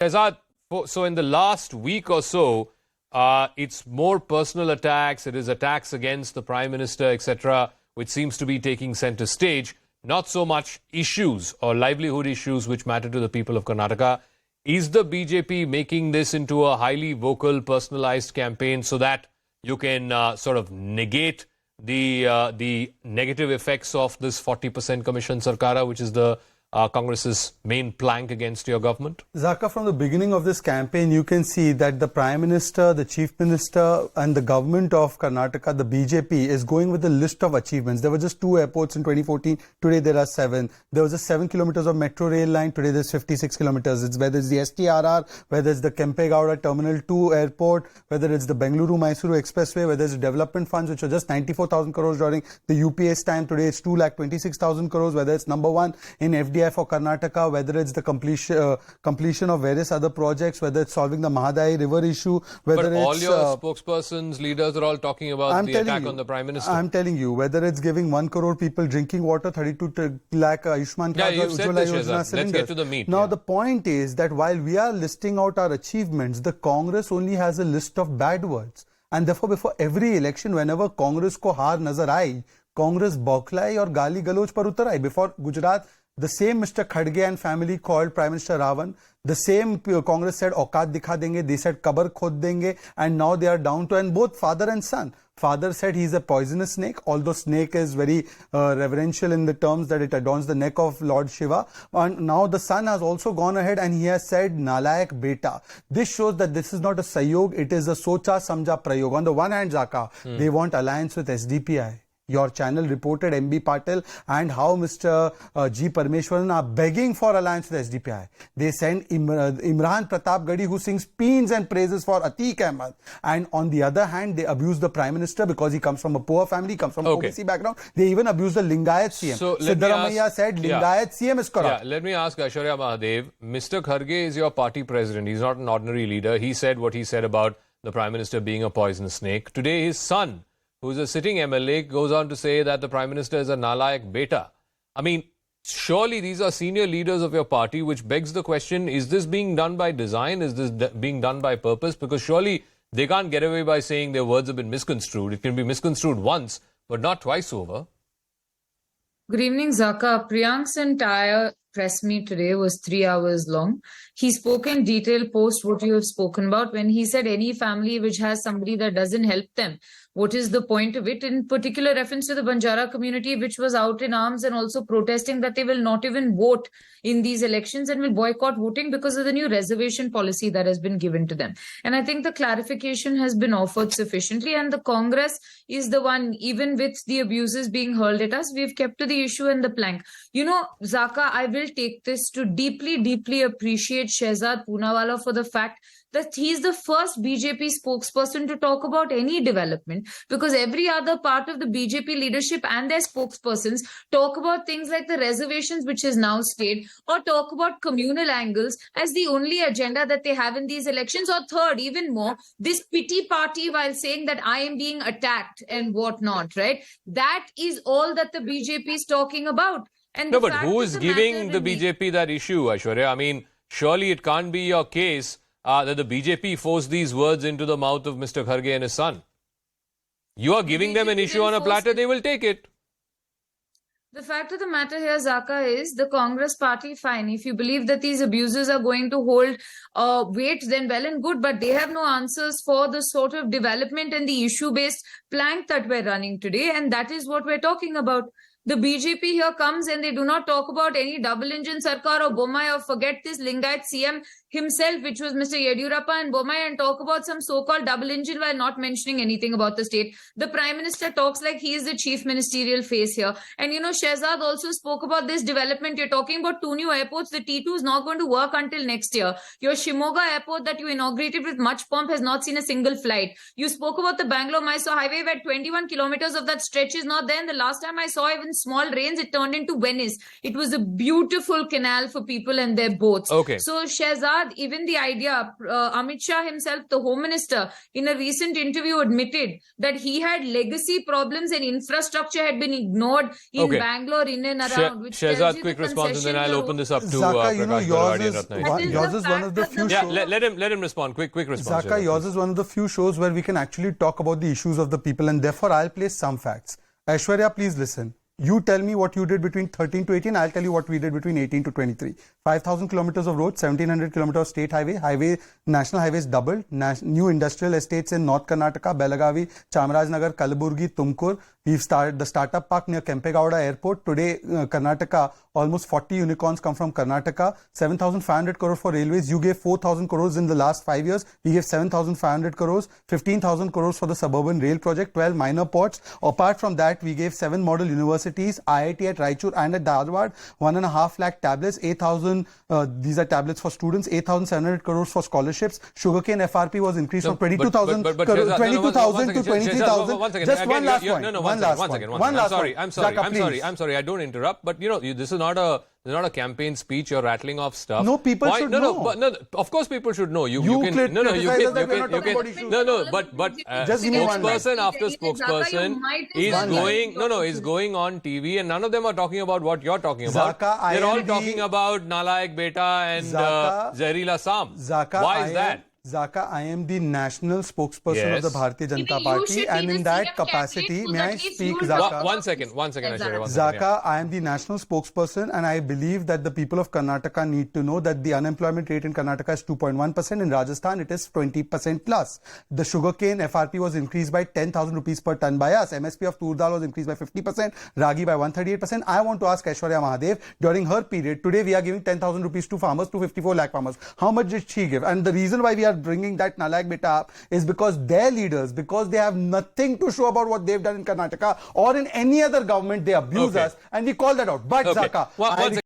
Shehzad, so in the last week or so, it's more personal attacks, it is attacks against the Prime Minister, etc., which seems to be taking centre stage. Not so much issues or livelihood issues which matter to the people of Karnataka. Is the BJP making this into a highly vocal, personalized campaign so that you can sort of negate the negative effects of this 40% Commission Sarkara, which is the Congress's main plank against your government? Zaka, from the beginning of this campaign, you can see that the Prime Minister, the Chief Minister and the government of Karnataka, the BJP, is going with a list of achievements. There were just 2 airports in 2014. Today there are 7. There was just 7 kilometers of metro rail line. Today there's 56 kilometers. It's whether it's the STRR, whether it's the Kempegowda Terminal 2 airport, whether it's the Bengaluru-Mysuru Expressway, whether it's development funds, which were just 94,000 crores during the UPA's time. Today it's 2,26,000 crores, whether it's number 1 in FDI for Karnataka, whether it's the completion of various other projects, whether it's solving the Mahadai River issue, whether but all your spokespersons, leaders are all talking about the attack on the Prime Minister. I'm telling you, whether it's giving 1 crore people drinking water, 32 lakh Aiyushman cards, Let's get to the meat. Now the point is that while we are listing out our achievements, the Congress only has a list of bad words. And therefore, before every election, whenever Congress ko haar nazar aayi, Congress bauchlai or gali galoj par utar aayi. Before Gujarat, the same Mr. Khadge and family called Prime Minister Ravan. The same Congress said, Aukat dikha denge. They said, Kabar khod denge. And now they are down to, and both father and son. Father said he's a poisonous snake, although snake is very reverential in the terms that it adorns the neck of Lord Shiva. And now the son has also gone ahead and he has said, Nalayak beta. This shows that this is not a sayog, it is a socha samja prayog. On the one hand, Zaka, they want alliance with SDPI. Your channel reported MB Patil and how Mr. G. Parmeshwaran are begging for alliance with SDPI. They send Imran Pratap Gadi, who sings paeans and praises for Atiq Ahmed. And on the other hand, they abuse the Prime Minister because he comes from a poor family, comes from OBC background. They even abuse the Lingayat CM. So Siddaramaiah said Lingayat CM is corrupt. Let me ask Aiyshwarya Mahadev. Mr. Kharge is your party president. He's not an ordinary leader. He said what he said about the Prime Minister being a poisonous snake. Today, his son, who's a sitting MLA, goes on to say that the Prime Minister is a Nalayak beta. I mean, surely these are senior leaders of your party, which begs the question, is this being done by design? Is this being done by purpose? Because surely they can't get away by saying their words have been misconstrued. It can be misconstrued once, but not twice over. Good evening, Zaka. Priyank's entire press meet today was 3 hours long. He spoke in detail post what you have spoken about when he said any family which has somebody that doesn't help them. What is the point of it? In particular reference to the Banjara community, which was out in arms and also protesting that they will not even vote in these elections and will boycott voting because of the new reservation policy that has been given to them. And I think the clarification has been offered sufficiently, and the Congress is the one, even with the abuses being hurled at us, we've kept to the issue and the plank. You know, Zaka, I will take this to deeply appreciate Shehzad Poonawalla for the fact that he's the first BJP spokesperson to talk about any development, because every other part of the BJP leadership and their spokespersons talk about things like the reservations, which is now stayed, or talk about communal angles as the only agenda that they have in these elections, or third, even more, this pity party while saying that I am being attacked and whatnot, right? That is all that the BJP is talking about. And no, but who is giving the BJP that issue, Aiyshwarya? I mean, surely it can't be your case that the BJP forced these words into the mouth of Mr. Kharge and his son. You are giving them an issue on a platter, they will take it. The fact of the matter here, Zaka, is the Congress party, fine. If you believe that these abuses are going to hold weight, then well and good. But they have no answers for the sort of development and the issue-based plank that we're running today. And that is what we're talking about. The BJP here comes and they do not talk about any double-engine Sarkar or Bommai, or forget this Lingayat CM himself, which was Mr. Yediyurappa and Bommai, and talk about some so-called double-engine while not mentioning anything about the state. The Prime Minister talks like he is the chief ministerial face here. And you know, Shehzad also spoke about this development. You're talking about 2 new airports. The T2 is not going to work until next year. Your Shimoga airport that you inaugurated with much pomp has not seen a single flight. You spoke about the Bangalore-Mysore highway where 21 kilometers of that stretch is not there. And the last time I saw, even in small rains, it turned into Venice. It was a beautiful canal for people and their boats. Okay. So Shehzad, even the idea, Amit Shah himself, the Home Minister, in a recent interview admitted that he had legacy problems and infrastructure had been ignored in Bangalore, in and around. Which Shehzad, quick response, and then I'll open this up to Zaka, Prakash Barwadi and Ratna. yours is one of the few shows. Let him respond. Quick response. Zaka, yours is one of the few shows where we can actually talk about the issues of the people, and therefore I'll place some facts. Aishwarya, please listen. You tell me what you did between 13 to 18. I'll tell you what we did between 18 to 23. 5,000 kilometers of roads, 1,700 kilometers of state highway, national highways doubled, new industrial estates in North Karnataka, Belagavi, Chamarajnagar, Kalaburgi, Tumkur. We've started the startup park near Kempegowda Airport. Today, Karnataka, almost 40 unicorns come from Karnataka. 7,500 crores for railways. You gave 4,000 crores in the last 5 years. We gave 7,500 crores, 15,000 crores for the suburban rail project, 12 minor ports. Apart from that, we gave 7 model universities, IIT at Raichur and at Dharwad, 1.5 lakh tablets, 8,000, these are tablets for students, 8,700 crores for scholarships. Sugarcane FRP was increased from 22,000 to 23,000. Just one last point. I'm sorry. I don't interrupt. But this is not a campaign speech. You're rattling off stuff. No, people should know. No, of course people should know. But spokesperson after spokesperson is going on TV, and none of them are talking about what you're talking about. They're all talking about Nalayak Beta and Zahirila Sam. Why is that? Zaka, I am the national spokesperson of the Bharatiya Janata Party, and in that capacity, may I speak, Zaka? One second, Aishwarya. Zaka, I am the national spokesperson, and I believe that the people of Karnataka need to know that the unemployment rate in Karnataka is 2.1%. In Rajasthan, it is 20% plus. The sugarcane FRP was increased by 10,000 rupees per ton by us. MSP of tur dal was increased by 50%, ragi by 138%. I want to ask Aishwarya Mahadev, during her period, today we are giving 10,000 rupees to farmers, 254 lakh farmers. How much did she give? And the reason why we are bringing that Nalayak Beta up is because their leaders, because they have nothing to show about what they've done in Karnataka or in any other government, they abuse us, and we call that out. But Zaka,